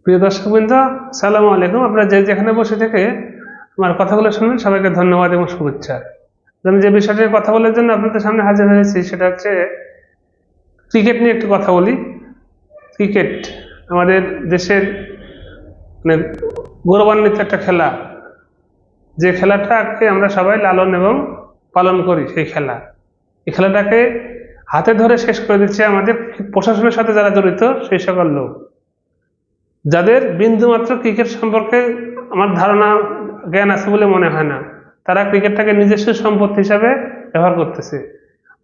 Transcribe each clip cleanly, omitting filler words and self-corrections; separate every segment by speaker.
Speaker 1: প্রিয় দর্শকবৃন্দ, আসসালামু আলাইকুম। আপনারা যেখানে বসে থেকে আমার কথাগুলো শুনবেন, সবাইকে ধন্যবাদ এবং শুভেচ্ছা। আমি যে বিষয়টা নিয়ে কথা বলার জন্য আপনাদের সামনে হাজির হয়েছি সেটা হচ্ছে ক্রিকেট নিয়ে একটু কথা বলি। ক্রিকেট আমাদের দেশের মানে গৌরবান্বিত একটা খেলা, যে খেলাটাকে আমরা সবাই লালন এবং পালন করি। সেই খেলা, এই খেলাটাকে হাতে ধরে শেষ করে দিচ্ছে আমাদের প্রশাসনের সাথে যারা জড়িত সেই সকল লোক, যাদের বিন্দুমাত্র ক্রিকেট সম্পর্কে আমার ধারণা জ্ঞান আছে বলে মনে হয় না। তারা ক্রিকেটটাকে নিজস্ব সম্পত্তি হিসাবে ব্যবহার করতেছে।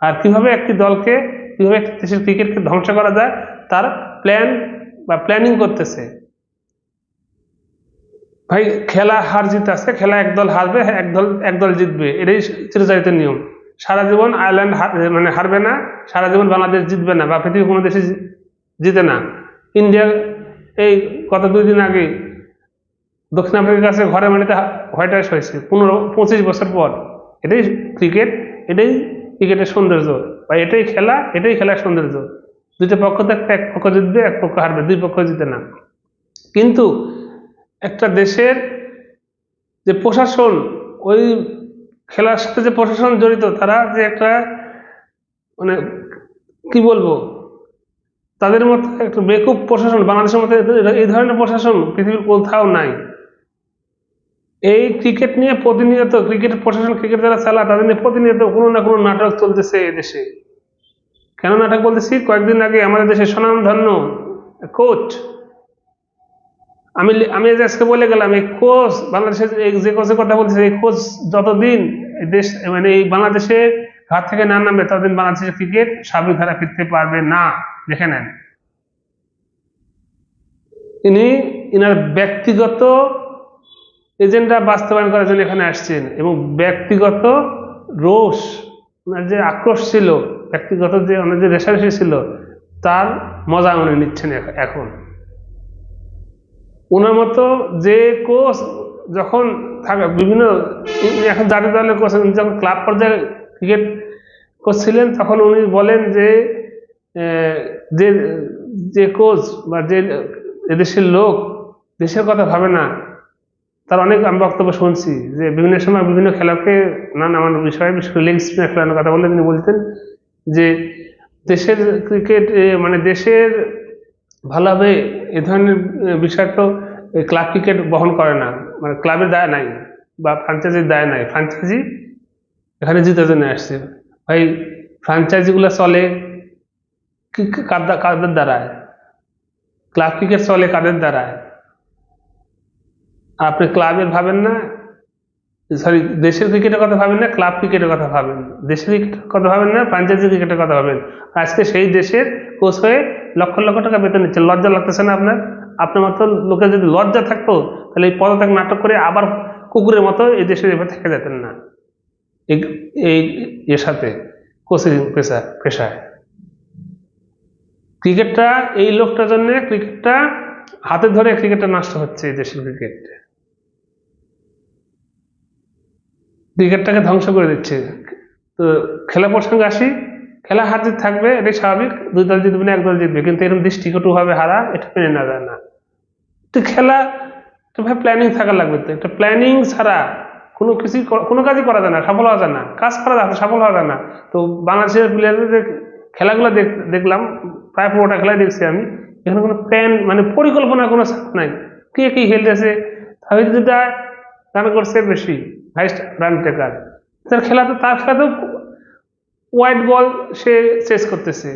Speaker 1: আর কিভাবে একটি দলকে, কিভাবে একটি দেশের ক্রিকেটকে ধ্বংস করা যায় তার প্ল্যান বা প্ল্যানিং করতেছে। ভাই, খেলা হার জিত আছে, খেলা একদল হারবে, একদল জিতবে, এটাই চিরাচরিত নিয়ম। সারা জীবন আয়ারল্যান্ড মানে হারবে না, সারা জীবন বাংলাদেশ জিতবে না, বা পৃথিবীর কোনো দেশে জিতে না। ইন্ডিয়া এই গত 2 দিন আগে দক্ষিণ আফ্রিকার কাছে ঘরে মাটিতে হোয়াইট হাউস হয়েছে 15-25 বছর পর। এটাই ক্রিকেট, এটাই ক্রিকেটের সৌন্দর্য, বা এটাই খেলা, এটাই খেলার সৌন্দর্য। দুটো পক্ষ থাকতে এক পক্ষ জিতবে, এক পক্ষ হারবে, দুই পক্ষ জিতে না। কিন্তু একটা দেশের যে প্রশাসন, ওই খেলার সাথে যে প্রশাসন জড়িত, তারা যে একটা মানে কি বলবো, তাদের মতো একটা বেকুব প্রশাসন বাংলাদেশের মধ্যে, এই ধরনের প্রশাসন পৃথিবীর কোথাও নাই। এই ক্রিকেট নিয়ে প্রতিনিয়ত ক্রিকেট প্রশাসন, ক্রিকেট যারা চালায় তাদের নিয়ে প্রতিনিয়ত কোনো না কোনো নাটক চলতেছে এই দেশে। কেন নাটক বলতেছি? কয়েকদিন আগে আমাদের দেশের স্বনামধন্য কোচ, আমি আজকে বলে গেলাম, এই কোচ বাংলাদেশের যে কোচের কথা বলতেছে, এই কোচ যতদিন দেশ মানে এই বাংলাদেশে হাত থেকে না নামবে ততদিন বাংলাদেশের ক্রিকেট স্বাভাবিক ধারা ফিরতে পারবে না। দেখে নেন, ইনার ব্যক্তিগত এজেন্ডা বাস্তবায়ন করার জন্য এখানে আসছেন, এবং ব্যক্তিগত রোষ, ওনার যে আক্রোশ ছিল, ব্যক্তিগত যে ওনার যে রেশারেশি ছিল, তার মজা উনি নিচ্ছেন এখন। ওনার মতো যে কোচ যখন থাকে বিভিন্ন, এখন জাতীয় দলের কোচ, যখন ক্লাব পর্যায়ে ক্রিকেট কোচ ছিলেন, তখন উনি বলেন যে যে কোচ বা যে এদেশের লোক দেশের কথা ভাবে না। তার অনেক আমি বক্তব্য শুনছি যে বিভিন্ন সময় বিভিন্ন খেলাকে নানান বিষয়ে, বিশেষ করে লেগ স্পিনার খেলানোর কথা বলে তিনি বলতেন যে দেশের ক্রিকেট মানে দেশের ভালোভাবে এ ধরনের বিষয় তো ক্লাব ক্রিকেট বহন করে না, মানে ক্লাবের দায় নাই বা ফ্রাঞ্চাইজির দায় নাই। ফ্রাঞ্চাইজি এখানে জিতার জন্য আসছে। ভাই, ফ্রাঞ্চাইজিগুলো চলে কাদের দ্বারায়? ক্লাব ক্রিকেট চলে কাদের দ্বারায়? আপনি ক্লাবের ভাবেন না, সরি দেশের ক্রিকেটের কথা ভাবেন না, ক্লাব ক্রিকেটের কথা ভাবেন। দেশের ক্রিকেটের কথা ভাবেন না, ফ্রাঞ্চাইজি ক্রিকেটের কথা ভাবেন। আজকে সেই দেশের কোচ হয়ে লক্ষ লক্ষ টাকা বেতন নিচ্ছে। লজ্জা লাগতেছে না আপনার? আপনার মতো লোকের যদি লজ্জা থাকতো তাহলে এই পদত্যাগ নাটক করে আবার কুকুরের মতো এই দেশের এভাবে থেকে যেতেন না এই এর সাথে কোচিং পেশায়। ক্রিকেটটা এই লোকটার জন্য, ক্রিকেটটা হাতে ধরে ক্রিকেটটা নষ্ট হচ্ছে। এই দেশের ক্রিকেটটাকে ধ্বংস করে দিচ্ছে। তো খেলা প্রসঙ্গে আসি, খেলা হার জিত থাকবে, এটাই স্বাভাবিক। 2 দল জিতবে না, 1 দল জিতবে, কিন্তু এরকম দৃষ্টিকটু ভাবে হারা, এটা মেনে নেওয়া যায় না। তো খেলা তো ভাই প্ল্যানিং থাকা লাগবে। তো একটা প্ল্যানিং ছাড়া কোনো কাজই করা যায় না, সফল হওয়া যায় না। কাজ করা যায়, সফল হওয়া যায় না। তো বাংলাদেশের প্লেয়ারদের যে খেলাগুলো দেখলাম, প্রায় পুরোটা খেলাই দেখছি আমি, এখানে কোনো প্ল্যান মানে পরিকল্পনা কোনো নাই। কে কি খেলতেছে, তাহিদ হৃদয় রান করছে বেশি, হাইস্ট রান টেকার, তার খেলাতেও ওয়াইড বল সে চেস করতেছে।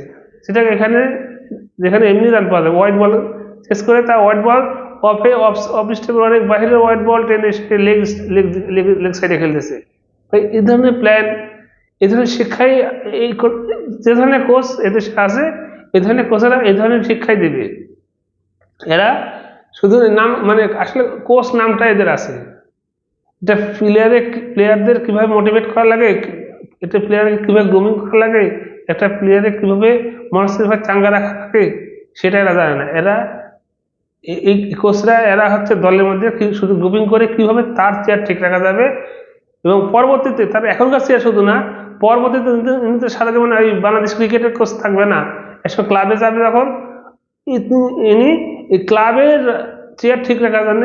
Speaker 1: সেটা এখানে যেখানে এমনি রান পাওয়া যায়, ওয়াইড বল চেস করে, তার ওয়াইড বল অফ স্টেপের অনেক বাইরের ওয়াইড বল টেনে লেগ সাইডে খেলতেছে। এই ধরনের প্ল্যান, এই ধরনের শিক্ষাই যে ধরনের কোচ এদেশে আছে, এই ধরনের কোচেরা এই ধরনের শিক্ষাই দেবে। এরা শুধু নাম, মানে আসলে কোচ নামটা এদের আছে। এটা প্লেয়ারদের কিভাবে মোটিভেট করা লাগে, এটা প্লেয়ারকে কিভাবে গ্রুমিং করা লাগে, একটা প্লেয়ারে কিভাবে মানসিকভাবে চাঙ্গা রাখা লাগে, সেটা এরা জানে না। এই কোচরা এরা হচ্ছে দলের মধ্যে শুধু গ্রুপিং করে কিভাবে তার চেয়ার ঠিক রাখা যাবে, এবং পরবর্তীতে তার এখনকার চেয়ার শুধু না, পরবর্তীতে সারা জীবন এই বাংলাদেশ ক্রিকেটের কোচ থাকবে না, এসব ক্লাবে যাবে যখন ইনি এই ক্লাবের চেয়ার ঠিক রাখার জন্য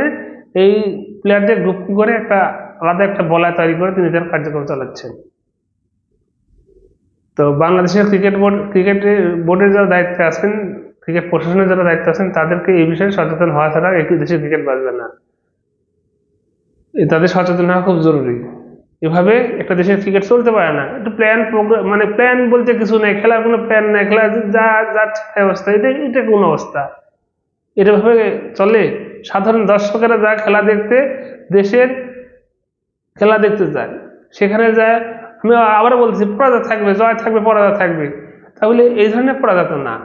Speaker 1: এই প্লেয়ারদের গ্রুপ করে একটা আলাদা একটা বলয় তৈরি করে তিনি তার কার্যক্রম চালাচ্ছেন। তো বাংলাদেশের ক্রিকেট বোর্ডের যারা দায়িত্বে আছেন, ক্রিকেট প্রশাসনের যারা দায়িত্বে আছেন, তাদেরকে এই বিষয়ে সচেতন হওয়া ছাড়া একটি দেশের ক্রিকেট বাঁচবে না। তাদের সচেতন হওয়া খুব জরুরি। এভাবে একটা দেশের ক্রিকেট চলতে পারে না। একটু প্ল্যান প্রোগ্রাম, মানে প্ল্যান বলতে কিছু নেই, খেলার কোনো প্ল্যান নেই, খেলা যা যাচ্ছে অবস্থা, এটা কোন অবস্থা? এটা ভাবে চলে? সাধারণ দর্শকেরা যা খেলা দেখতে, দেশের খেলা দেখতে যায়, সেখানে যায়, আমি আবার বলছি, পরাজয় থাকবে, জয় থাকবে, পরাজয় থাকবে। তাহলে এই ধরনের পরাজয় তো না।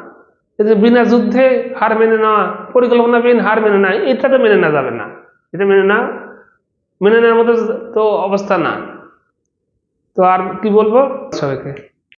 Speaker 1: এই যে বিনা যুদ্ধে হার মেনে নেওয়া, পরিকল্পনাবিহীন হার মেনে নেওয়া, এটা তো মেনে নেওয়া যাবে না। এটা মেনে নেওয়ার মতো তো অবস্থা না। তো আর কি বলবো সবাইকে।